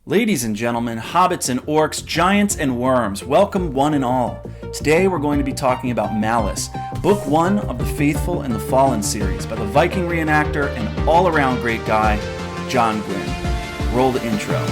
Ladies and gentlemen, hobbits and orcs, giants and worms, welcome one and all. Today we're going to be talking about Malice, Book 1 of the Faithful and the Fallen series by the Viking reenactor and all-around great guy, John Gwynne. Roll the intro.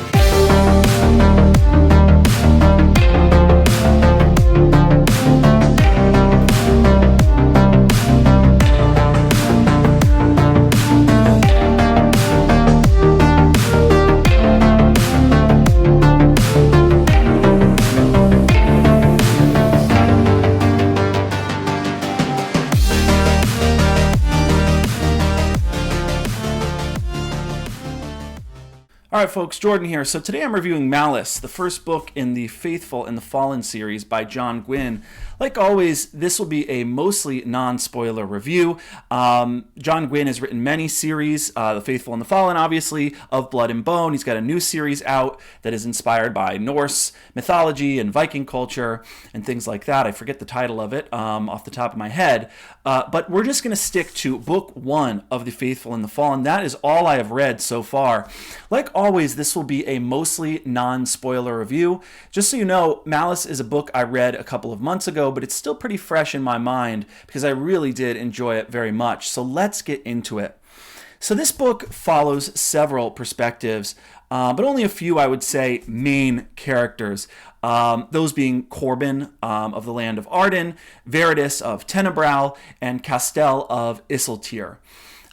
Alright folks, Jordan here. So today I'm reviewing Malice, the first book in the Faithful and the Fallen series by John Gwynne. Like always, this will be a mostly non-spoiler review. John Gwynne has written many series, The Faithful and the Fallen, obviously, of Blood and Bone. He's got a new series out that is inspired by Norse mythology and Viking culture and things like that. I forget the title of it off the top of my head. But we're just going to stick to Book 1 of The Faithful and the Fallen. That is all I have read so far. Like always, this will be a mostly non-spoiler review. Just so you know, Malice is a book I read a couple of months ago, but it's still pretty fresh in my mind because I really did enjoy it very much. So let's get into it. So this book follows several perspectives, but only a few, I would say, main characters. Those being Corbin of the land of Arden, Veridus of Tenebral, and Castell of Isiltir.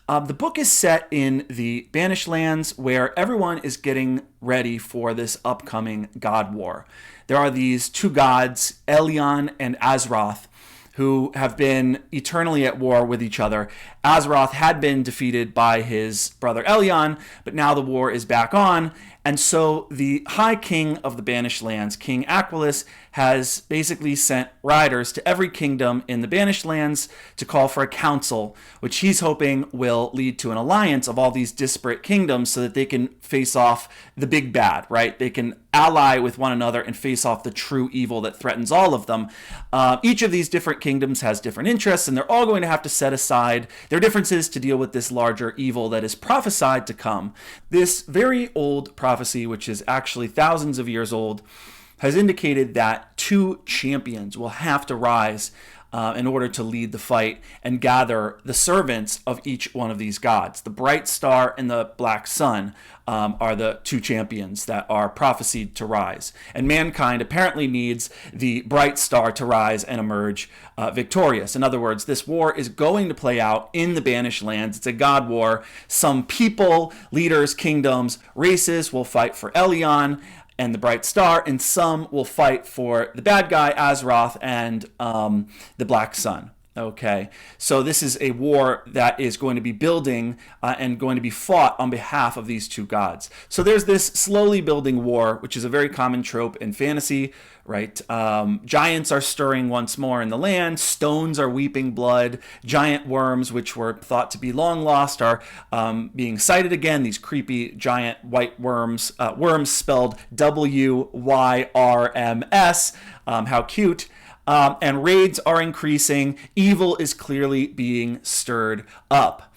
The book is set in the Banished Lands where everyone is getting ready for this upcoming god war. There are these two gods, Elyon and Azroth, who have been eternally at war with each other. Azroth had been defeated by his brother Elyon, but now the war is back on. And so the High King of the Banished Lands, King Aquilus, has basically sent riders to every kingdom in the Banished Lands to call for a council, which he's hoping will lead to an alliance of all these disparate kingdoms so that they can face off the big bad, right? They can ally with one another and face off the true evil that threatens all of them. Each of these different kingdoms has different interests, and they're all going to have to set aside their differences to deal with this larger evil that is prophesied to come. This very old prophecy, which is actually thousands of years old, has indicated that two champions will have to rise in order to lead the fight and gather the servants of each one of these gods. The bright star and the black sun are the two champions that are prophesied to rise. And mankind apparently needs the bright star to rise and emerge victorious. In other words, this war is going to play out in the Banished Lands. It's a god war. Some people, leaders, kingdoms, races will fight for Elyon and the bright star, and some will fight for the bad guy, Azroth, and the black sun. Okay, so this is a war that is going to be building and going to be fought on behalf of these two gods. So there's this slowly building war, which is a very common trope in fantasy, right? Giants are stirring once more in the land. Stones are weeping blood. Giant worms, which were thought to be long lost, are being sighted again. These creepy giant white worms, worms spelled W-Y-R-M-S. How cute. And raids are increasing. Evil is clearly being stirred up.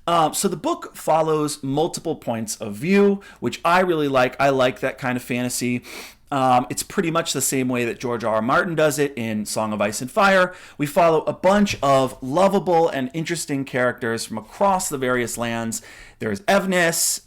So the book follows multiple points of view, which I really like. I like that kind of fantasy. It's pretty much the same way that George R. R. Martin does it in Song of Ice and Fire. We follow a bunch of lovable and interesting characters from across the various lands. There's Evnus,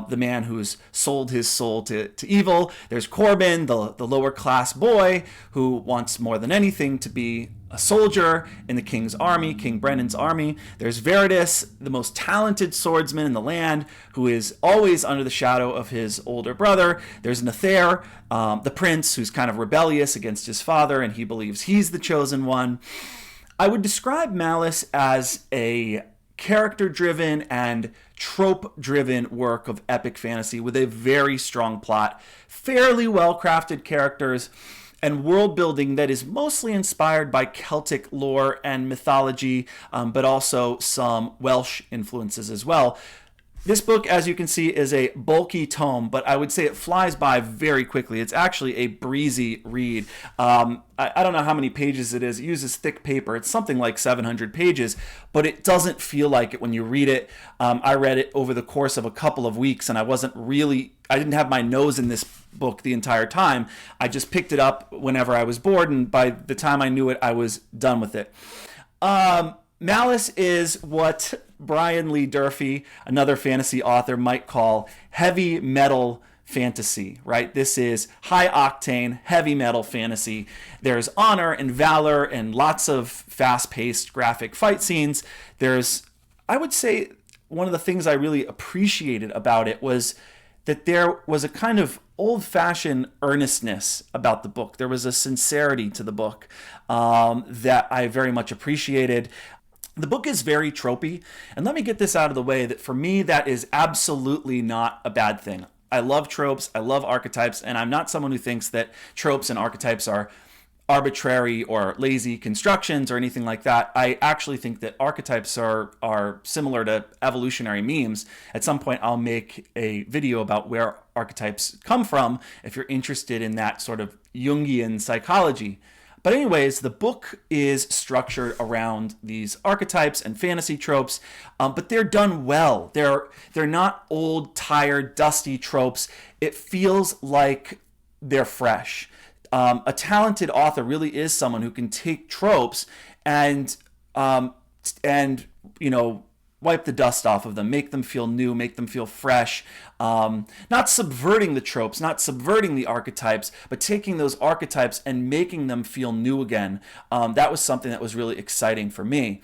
the man who's sold his soul to evil. There's Corbin, the lower class boy who wants more than anything to be a soldier in the king's army, King Brennan's army. There's Veridus, the most talented swordsman in the land, who is always under the shadow of his older brother. There's Nethair, the prince, who's kind of rebellious against his father, and he believes he's the chosen one. I would describe Malice as a character-driven and trope-driven work of epic fantasy with a very strong plot, fairly well-crafted characters, and world building that is mostly inspired by Celtic lore and mythology, but also some Welsh influences as well. This book, as you can see, is a bulky tome, but I would say it flies by very quickly. It's actually a breezy read. I don't know how many pages it is. It uses thick paper. It's something like 700 pages, but it doesn't feel like it when you read it. I read it over the course of a couple of weeks, and I didn't have my nose in this book the entire time. I just picked it up whenever I was bored, and by the time I knew it, I was done with it. Malice is what Brian Lee Durfee, another fantasy author, might call heavy metal fantasy, right? This is high octane, heavy metal fantasy. There's honor and valor and lots of fast-paced graphic fight scenes. I would say, one of the things I really appreciated about it was that there was a kind of old-fashioned earnestness about the book. There was a sincerity to the book that I very much appreciated. The book is very tropey, and let me get this out of the way that for me, that is absolutely not a bad thing. I love tropes, I love archetypes, and I'm not someone who thinks that tropes and archetypes are arbitrary or lazy constructions or anything like that. I actually think that archetypes are similar to evolutionary memes. At some point, I'll make a video about where archetypes come from if you're interested in that sort of Jungian psychology. But anyways, the book is structured around these archetypes and fantasy tropes, but they're done well. They're not old, tired, dusty tropes. It feels like they're fresh. A talented author really is someone who can take tropes and wipe the dust off of them, make them feel new, make them feel fresh, not subverting the tropes, not subverting the archetypes, but taking those archetypes and making them feel new again. That was something that was really exciting for me.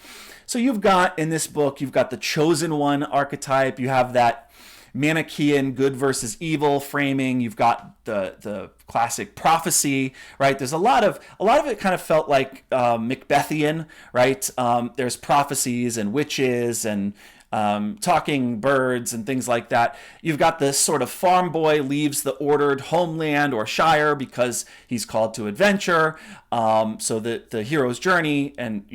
So in this book, you've got the chosen one archetype, you have that Manichaean good versus evil framing. You've got the classic prophecy, right? There's a lot of it kind of felt like Macbethian, right? There's prophecies and witches and talking birds and things like that. You've got this sort of farm boy leaves the ordered homeland or shire because he's called to adventure. So the hero's journey, and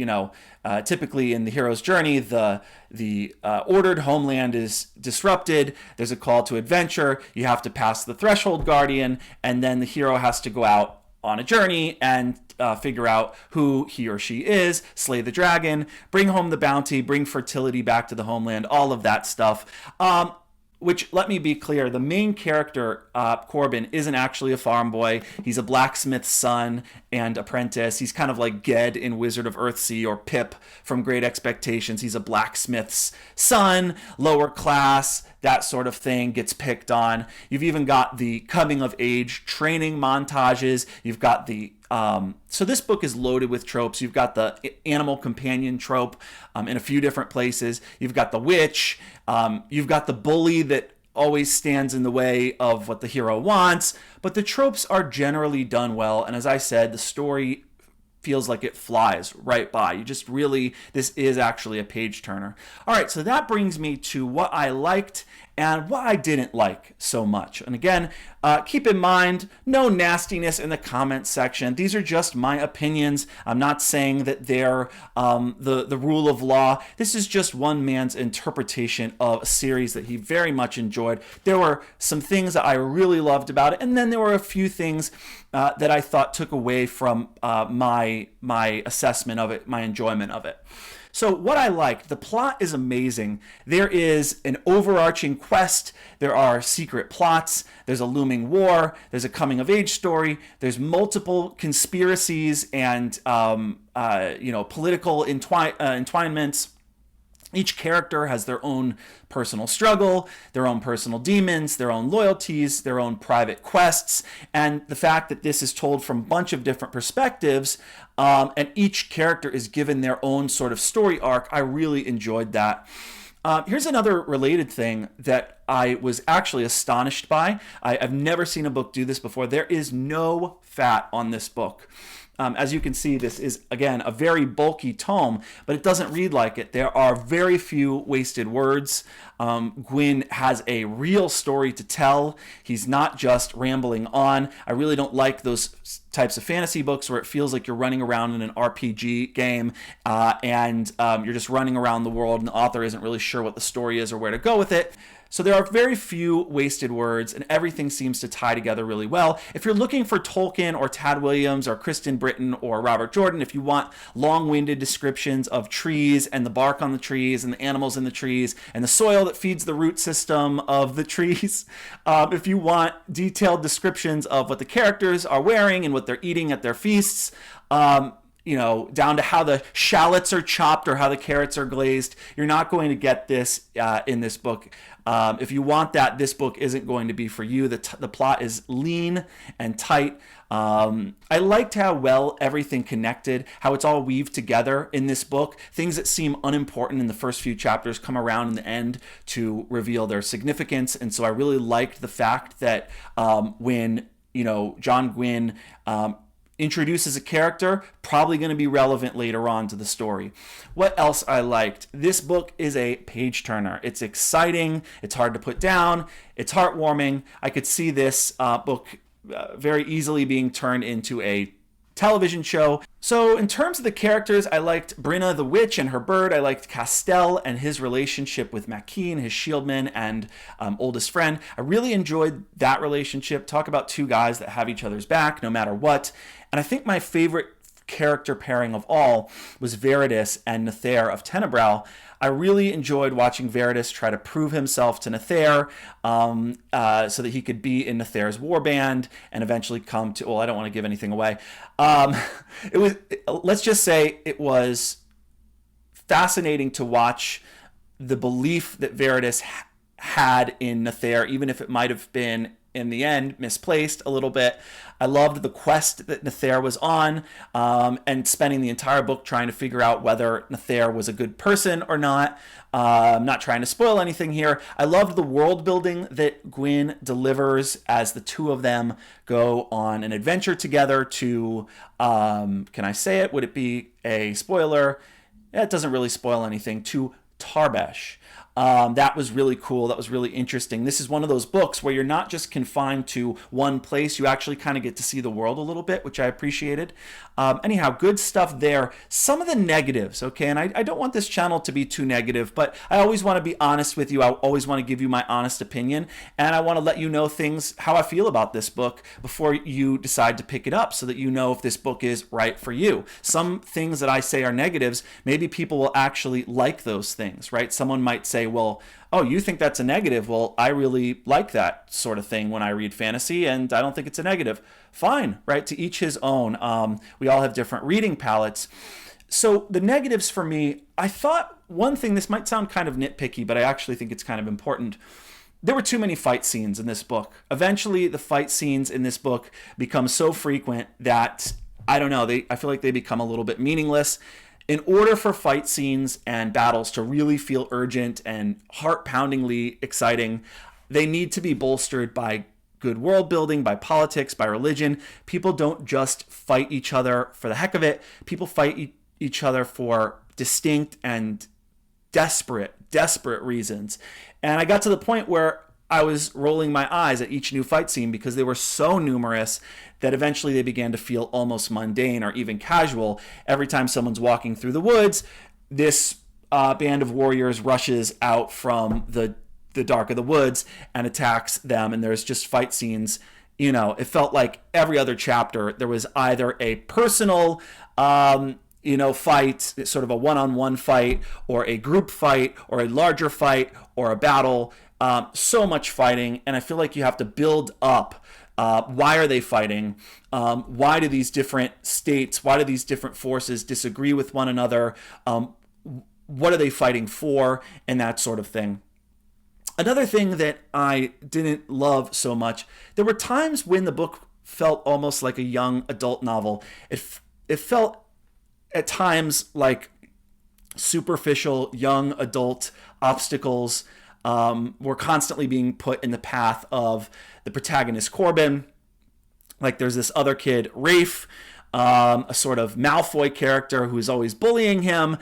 typically in the hero's journey, the ordered homeland is disrupted. There's a call to adventure. You have to pass the threshold guardian, and then the hero has to go out on a journey and figure out who he or she is, slay the dragon, bring home the bounty, bring fertility back to the homeland, all of that stuff. Which, let me be clear, the main character, Corbin, isn't actually a farm boy. He's a blacksmith's son and apprentice. He's kind of like Ged in Wizard of Earthsea or Pip from Great Expectations. He's a blacksmith's son, lower class, that sort of thing gets picked on. You've even got the coming of age training montages. You've got so this book is loaded with tropes. You've got the animal companion trope in a few different places. You've got the witch. You've got the bully that always stands in the way of what the hero wants. But the tropes are generally done well. And as I said, the story feels like it flies right by. This is actually a page turner. All right, so that brings me to what I liked and what I didn't like so much. And again, keep in mind, no nastiness in the comments section. These are just my opinions. I'm not saying that they're the rule of law. This is just one man's interpretation of a series that he very much enjoyed. There were some things that I really loved about it, and then there were a few things that I thought took away from my assessment of it, my enjoyment of it. So what I liked, the plot is amazing. There is an overarching quest. There are secret plots. There's a looming war. There's a coming of age story. There's multiple conspiracies and political entwinements. Each character has their own personal struggle, their own personal demons, their own loyalties, their own private quests, and the fact that this is told from a bunch of different perspectives, and each character is given their own sort of story arc. I really enjoyed that. Here's another related thing that I was actually astonished by. I've never seen a book do this before. There is no fat on this book. As you can see, this is, again, a very bulky tome, but it doesn't read like it. There are very few wasted words. Gwynne has a real story to tell. He's not just rambling on. I really don't like those types of fantasy books where it feels like you're running around in an RPG game and you're just running around the world and the author isn't really sure what the story is or where to go with it. So there are very few wasted words, and everything seems to tie together really well. If you're looking for Tolkien or Tad Williams or Kristen Britton or Robert Jordan, if you want long-winded descriptions of trees and the bark on the trees and the animals in the trees and the soil that feeds the root system of the trees, if you want detailed descriptions of what the characters are wearing and what they're eating at their feasts, down to how the shallots are chopped or how the carrots are glazed, you're not going to get this in this book. If you want that, this book isn't going to be for you. The plot is lean and tight. I liked how well everything connected, how it's all weaved together in this book. Things that seem unimportant in the first few chapters come around in the end to reveal their significance. And so I really liked the fact that when John Gwynne introduces a character, probably going to be relevant later on to the story. What else I liked? This book is a page turner. It's exciting. It's hard to put down. It's heartwarming. I could see this book very easily being turned into a television show. So in terms of the characters, I liked Brinna the witch and her bird. I liked Castell and his relationship with Makeen, his shieldman and oldest friend. I really enjoyed that relationship. Talk about two guys that have each other's back no matter what. And I think my favorite character pairing of all was Veridus and Nethair of Tenebrel. I really enjoyed watching Veridus try to prove himself to Nethair so that he could be in Nethair's warband and eventually come to, well, I don't want to give anything away. Let's just say it was fascinating to watch the belief that Veridus had in Nethair, even if it might have been in the end misplaced a little bit. I loved the quest that Nethair was on and spending the entire book trying to figure out whether Nethair was a good person or not. I'm not trying to spoil anything here. I loved the world building that Gwynne delivers as the two of them go on an adventure together to, can I say it? Would it be a spoiler? It doesn't really spoil anything. To Tarbesh. That was really cool. That was really interesting. This is one of those books where you're not just confined to one place. You actually kind of get to see the world a little bit, which I appreciated. Anyhow, good stuff there. Some of the negatives, okay, and I don't want this channel to be too negative, but I always want to be honest with you. I always want to give you my honest opinion, and I want to let you know things, how I feel about this book before you decide to pick it up so that you know if this book is right for you. Some things that I say are negatives, maybe people will actually like those things, right? Someone might say, well, oh, you think that's a negative? Well, I really like that sort of thing when I read fantasy, and I don't think it's a negative. Fine, right? To each his own. We all have different reading palettes. So the negatives for me, I thought one thing, this might sound kind of nitpicky, but I actually think it's kind of important. There were too many fight scenes in this book. Eventually, the fight scenes in this book become so frequent that, I don't know, I feel like they become a little bit meaningless. In order for fight scenes and battles to really feel urgent and heart-poundingly exciting, they need to be bolstered by good world building, by politics, by religion. People don't just fight each other for the heck of it. People fight each other for distinct and desperate reasons. And I got to the point where I was rolling my eyes at each new fight scene because they were so numerous that eventually they began to feel almost mundane or even casual. Every time someone's walking through the woods, this band of warriors rushes out from the dark of the woods and attacks them, and there's just fight scenes. You know, it felt like every other chapter there was either a personal fight, sort of a one-on-one fight, or a group fight, or a larger fight, or a battle. So much fighting, and I feel like you have to build up. Why are they fighting? Why do these different states, why do these different forces disagree with one another? What are they fighting for? And that sort of thing. Another thing that I didn't love so much, there were times when the book felt almost like a young adult novel. It felt at times like superficial young adult obstacles were constantly being put in the path of the protagonist Corbin. Like there's this other kid, Rafe, a sort of Malfoy character who's always bullying him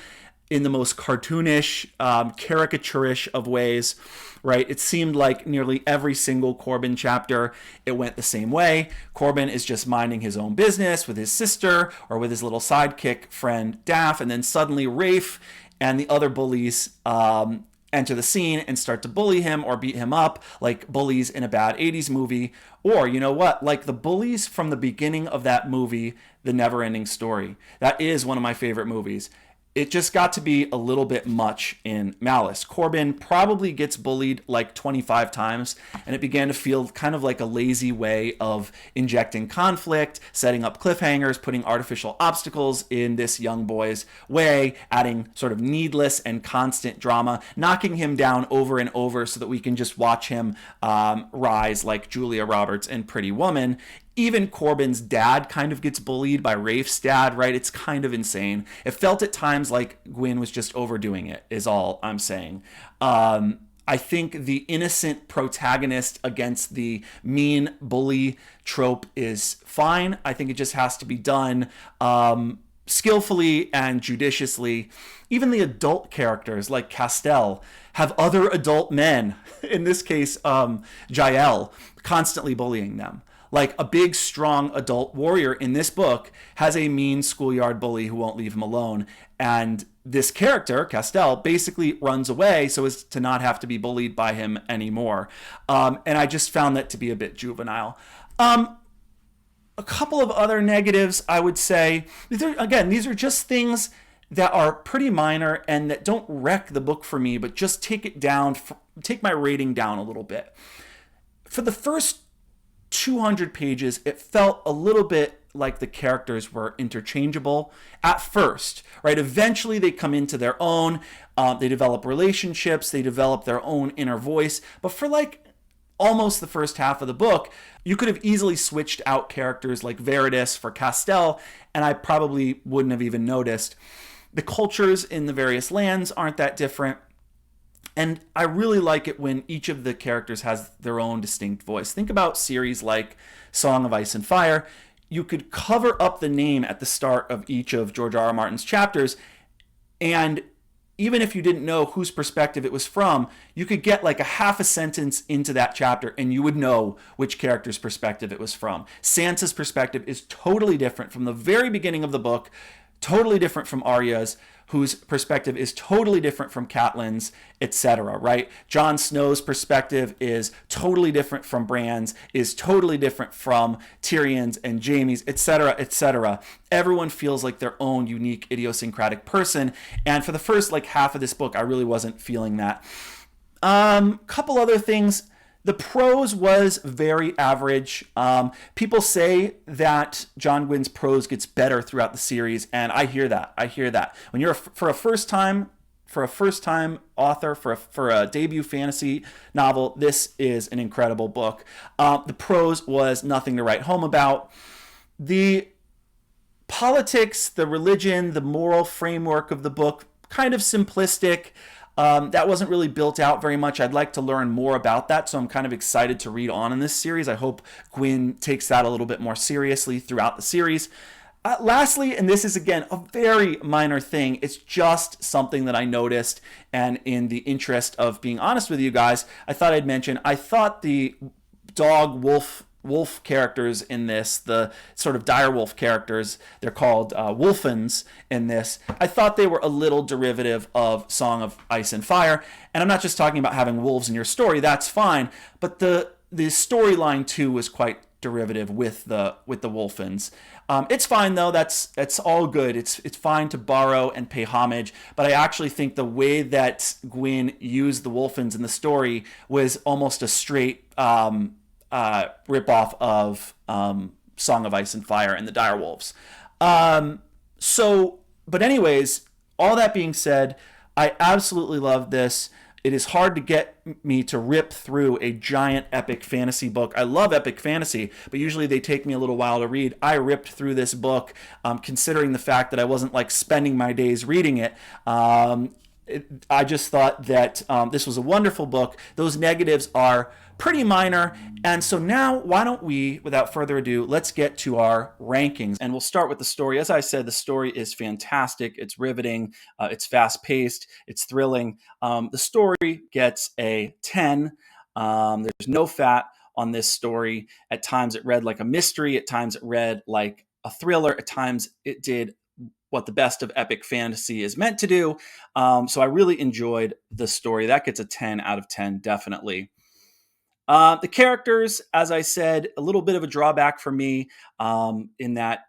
in the most cartoonish, caricaturish of ways, right? It seemed like nearly every single Corbin chapter, it went the same way. Corbin is just minding his own business with his sister or with his little sidekick friend Daff, and then suddenly Rafe and the other bullies enter the scene and start to bully him or beat him up like bullies in a bad 80s movie. Or, you know what, like the bullies from the beginning of that movie, The Neverending Story. That is one of my favorite movies. It just got to be a little bit much in Malice. Corbin probably gets bullied like 25 times, and it began to feel kind of like a lazy way of injecting conflict, setting up cliffhangers, putting artificial obstacles in this young boy's way, adding sort of needless and constant drama, knocking him down over and over so that we can just watch him rise like Julia Roberts in Pretty Woman. Even Corbin's dad kind of gets bullied by Rafe's dad, right? It's kind of insane. It felt at times like Gwynne was just overdoing it, is all I'm saying. I think the innocent protagonist against the mean bully trope is fine. I think it just has to be done skillfully and judiciously. Even the adult characters like Castell have other adult men, in this case, Jael, constantly bullying them. Like a big, strong adult warrior in this book has a mean schoolyard bully who won't leave him alone. And this character, Castell, basically runs away so as to not have to be bullied by him anymore. And I just found that to be a bit juvenile. A couple of other negatives, I would say. These are just things that are pretty minor and that don't wreck the book for me, but just take my rating down a little bit. For the first 200 pages, it felt a little bit like the characters were interchangeable at first, right? Eventually they come into their own, they develop relationships, they develop their own inner voice, but for like almost the first half of the book, you could have easily switched out characters like Veritas for Castell, and I probably wouldn't have even noticed. The cultures in the various lands aren't that different. And I really like it when each of the characters has their own distinct voice. Think about series like Song of Ice and Fire. You could cover up the name at the start of each of George R.R. Martin's chapters, and even if you didn't know whose perspective it was from, you could get like a half a sentence into that chapter and you would know which character's perspective it was from. Sansa's perspective is totally different from the very beginning of the book, totally different from Arya's, whose perspective is totally different from Catelyn's, etc., right? Jon Snow's perspective is totally different from Bran's, is totally different from Tyrion's and Jaime's, etc., etc. Everyone feels like their own unique idiosyncratic person, and for the first like half of this book, I really wasn't feeling that. Couple other things. The prose was very average. People say that John Gwynne's prose gets better throughout the series, and I hear that. When you're for a first time author, for a debut fantasy novel, this is an incredible book. The prose was nothing to write home about. The politics, the religion, the moral framework of the book, kind of simplistic. That wasn't really built out very much. I'd like to learn more about that, so I'm kind of excited to read on in this series. I hope Gwynne takes that a little bit more seriously throughout the series. Lastly, and this is again a very minor thing, it's just something that I noticed, and in the interest of being honest with you guys, I thought I'd mention, I thought the dog wolf characters in this, the sort of direwolf characters, they're called wolfens in this, I thought they were a little derivative of Song of Ice and Fire. And I'm not just talking about having wolves in your story, that's fine, but the storyline too was quite derivative with the wolfens. It's fine though, that's all good. It's fine to borrow and pay homage, but I actually think the way that Gwynne used the wolfens in the story was almost a straight rip-off of Song of Ice and Fire and the Direwolves. But anyways, all that being said, I absolutely love this. It is hard to get me to rip through a giant epic fantasy book. I love epic fantasy, but usually they take me a little while to read. I ripped through this book, considering the fact that I wasn't like spending my days reading it. I just thought that this was a wonderful book. Those negatives are pretty minor. And so now, why don't we, without further ado, let's get to our rankings. And we'll start with the story. As I said, the story is fantastic. It's riveting. It's fast paced. It's thrilling. The story gets a 10. There's no fat on this story. At times it read like a mystery. At times it read like a thriller. At times it did what the best of epic fantasy is meant to do. So I really enjoyed the story. That gets a 10 out of 10, definitely. The characters, as I said, a little bit of a drawback for me in that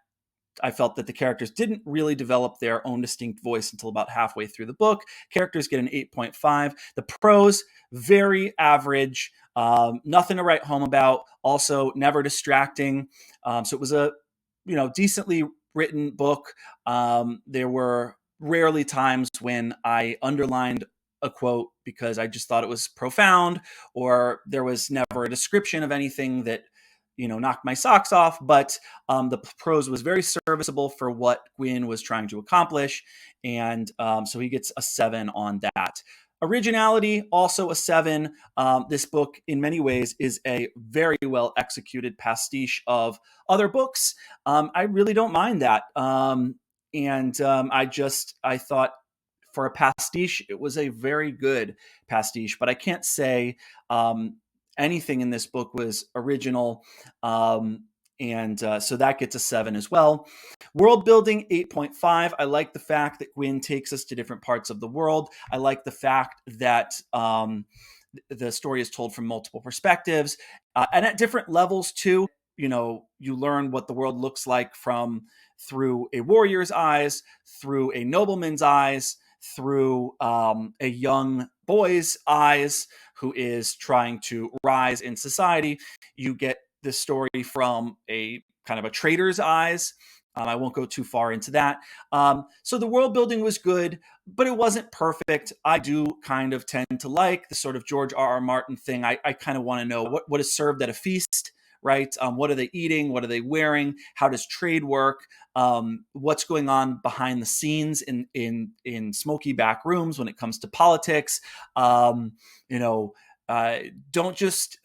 I felt that the characters didn't really develop their own distinct voice until about halfway through the book. Characters get an 8.5. The prose, very average, nothing to write home about. Also, never distracting. So it was a decently written book. There were rarely times when I underlined a quote because I just thought it was profound, or there was never a description of anything that knocked my socks off. But the prose was very serviceable for what Gwynne was trying to accomplish, and so he gets a 7 on that. Originality, also a 7. This book, in many ways, is a very well executed pastiche of other books. I really don't mind that. I thought for a pastiche, it was a very good pastiche, but I can't say anything in this book was original. So that gets a 7 as well. World building, 8.5. I like the fact that Gwynne takes us to different parts of the world. I like the fact that the story is told from multiple perspectives and at different levels too. You learn what the world looks like through a warrior's eyes, through a nobleman's eyes, through a young boy's eyes who is trying to rise in society. You get this story from a kind of a trader's eyes. I won't go too far into that. So the world building was good, but it wasn't perfect. I do kind of tend to like the sort of George R.R. Martin thing. I kind of want to know what is served at a feast, right? What are they eating? What are they wearing? How does trade work? What's going on behind the scenes in smoky back rooms when it comes to politics? Don't just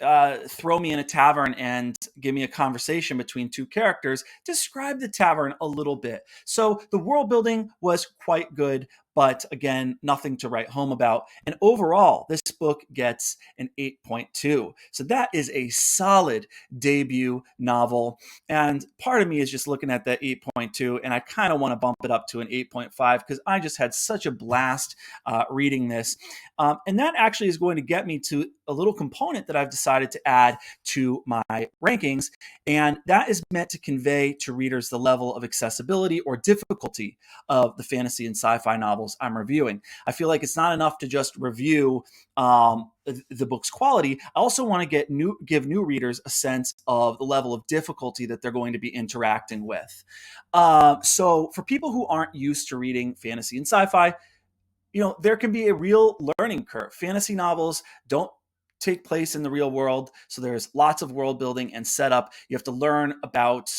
throw me in a tavern and give me a conversation between two characters. Describe the tavern a little bit. So the world building was quite good, but again, nothing to write home about. And overall, this book gets an 8.2. So that is a solid debut novel. And part of me is just looking at that 8.2, and I kind of want to bump it up to an 8.5 because I just had such a blast reading this. And that actually is going to get me to a little component that I've decided to add to my rankings. And that is meant to convey to readers the level of accessibility or difficulty of the fantasy and sci-fi novels I'm reviewing. I feel like it's not enough to just review the book's quality. I also want to give new readers a sense of the level of difficulty that they're going to be interacting with. So for people who aren't used to reading fantasy and sci-fi, there can be a real learning curve. Fantasy novels don't take place in the real world, so there's lots of world building and setup. You have to learn about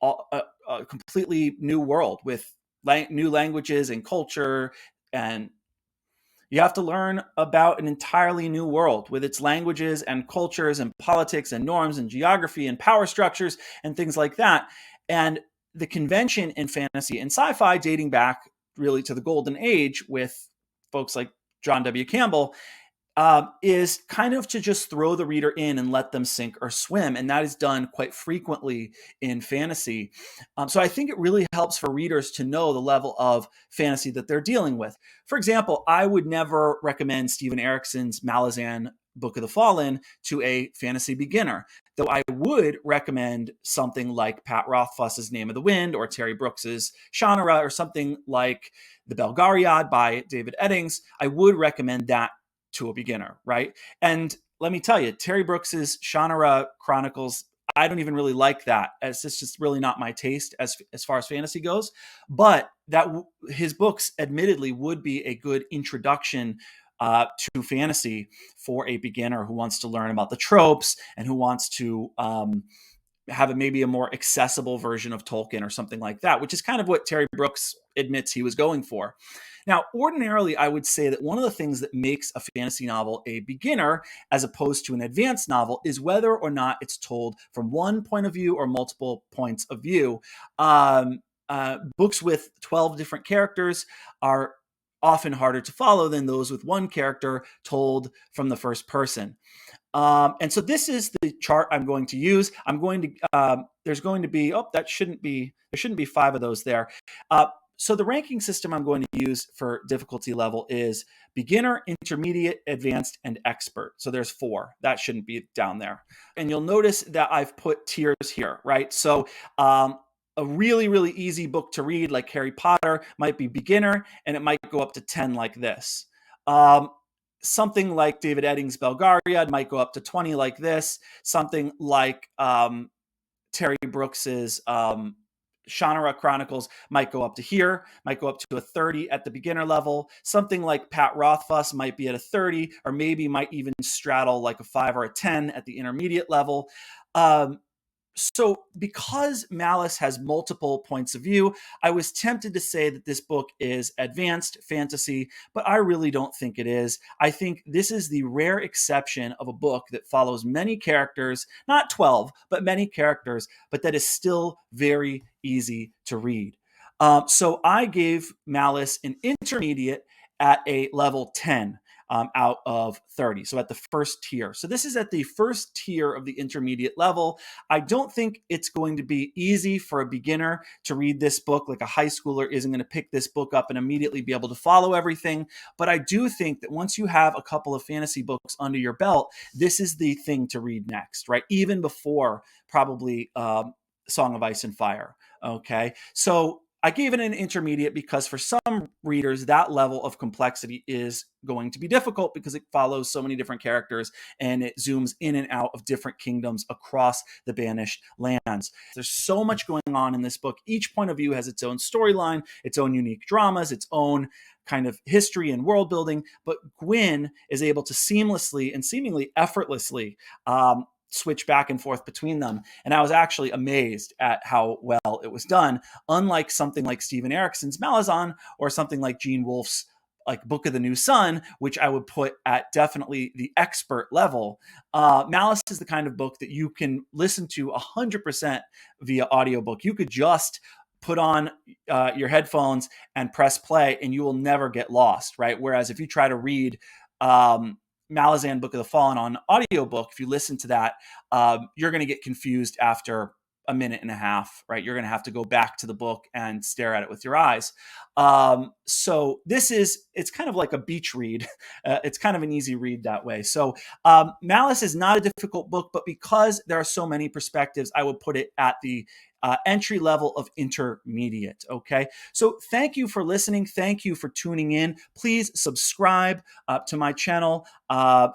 a completely new world with new languages and culture, and you have to learn about an entirely new world with its languages and cultures and politics and norms and geography and power structures and things like that. And the convention in fantasy and sci-fi, dating back really to the golden age with folks like John W. Campbell, is kind of to just throw the reader in and let them sink or swim. And that is done quite frequently in fantasy. So I think it really helps for readers to know the level of fantasy that they're dealing with. For example, I would never recommend Stephen Erickson's Malazan Book of the Fallen to a fantasy beginner, though I would recommend something like Pat Rothfuss's Name of the Wind or Terry Brooks's Shannara or something like The Belgariad by David Eddings. I would recommend that to a beginner, right? And let me tell you, Terry Brooks's Shannara Chronicles, I don't even really like that. It's just really not my taste as far as fantasy goes. But his books, admittedly, would be a good introduction to fantasy for a beginner who wants to learn about the tropes and who wants to have maybe a more accessible version of Tolkien or something like that, which is kind of what Terry Brooks admits he was going for. Now, ordinarily, I would say that one of the things that makes a fantasy novel a beginner as opposed to an advanced novel is whether or not it's told from one point of view or multiple points of view. Books with 12 different characters are often harder to follow than those with one character told from the first person. And so this is the chart I'm going to use. There's going to be, there shouldn't be 5 of those there. So the ranking system I'm going to use for difficulty level is beginner, intermediate, advanced, and expert. So there's 4. That shouldn't be down there. And you'll notice that I've put tiers here, right? So a really, really easy book to read like Harry Potter might be beginner, and it might go up to 10 like this. Something like David Eddings' Belgariad might go up to 20 like this. Something like Terry Brooks's Shannara Chronicles might go up to here, might go up to a 30 at the beginner level. Something like Pat Rothfuss might be at a 30, or maybe might even straddle like a 5 or a 10 at the intermediate level. So because Malice has multiple points of view, I was tempted to say that this book is advanced fantasy, but I really don't think it is. I think this is the rare exception of a book that follows many characters, not 12, but many characters, but that is still very easy to read. So I gave Malice an intermediate at a level 10. Out of 30, so at the first tier. So this is at the first tier of the intermediate level. I don't think it's going to be easy for a beginner to read this book. Like a high schooler isn't going to pick this book up and immediately be able to follow everything. But I do think that once you have a couple of fantasy books under your belt, this is the thing to read next, right? Even before probably Song of Ice and Fire. Okay, so I gave it an intermediate because for some readers, that level of complexity is going to be difficult because it follows so many different characters and it zooms in and out of different kingdoms across the Banished Lands. There's so much going on in this book. Each point of view has its own storyline, its own unique dramas, its own kind of history and world building, but Gwynne is able to seamlessly and seemingly effortlessly switch back and forth between them. And I was actually amazed at how well it was done, unlike something like Stephen Erickson's Malazan or something like Gene Wolfe's like Book of the New Sun, which I would put at definitely the expert level. Malice is the kind of book that you can listen to 100% via audiobook. You could just put on your headphones and press play and you will never get lost, right? Whereas if you try to read Malazan Book of the Fallen on audiobook, if you listen to that, you're going to get confused after a minute and a half, right? You're going to have to go back to the book and stare at it with your eyes. So it's kind of like a beach read. It's kind of an easy read that way. So Malice is not a difficult book, but because there are so many perspectives, I would put it at the entry level of intermediate. Okay. So thank you for listening. Thank you for tuning in. Please subscribe to my channel.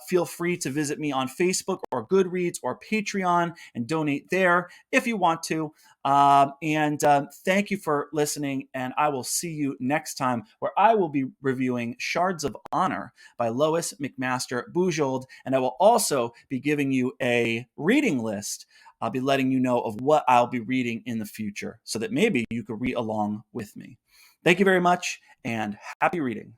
Feel free to visit me on Facebook or Goodreads or Patreon and donate there if you want to. Thank you for listening. And I will see you next time where I will be reviewing Shards of Honor by Lois McMaster Bujold. And I will also be giving you a reading list. I'll be letting you know of what I'll be reading in the future so that maybe you could read along with me. Thank you very much and happy reading.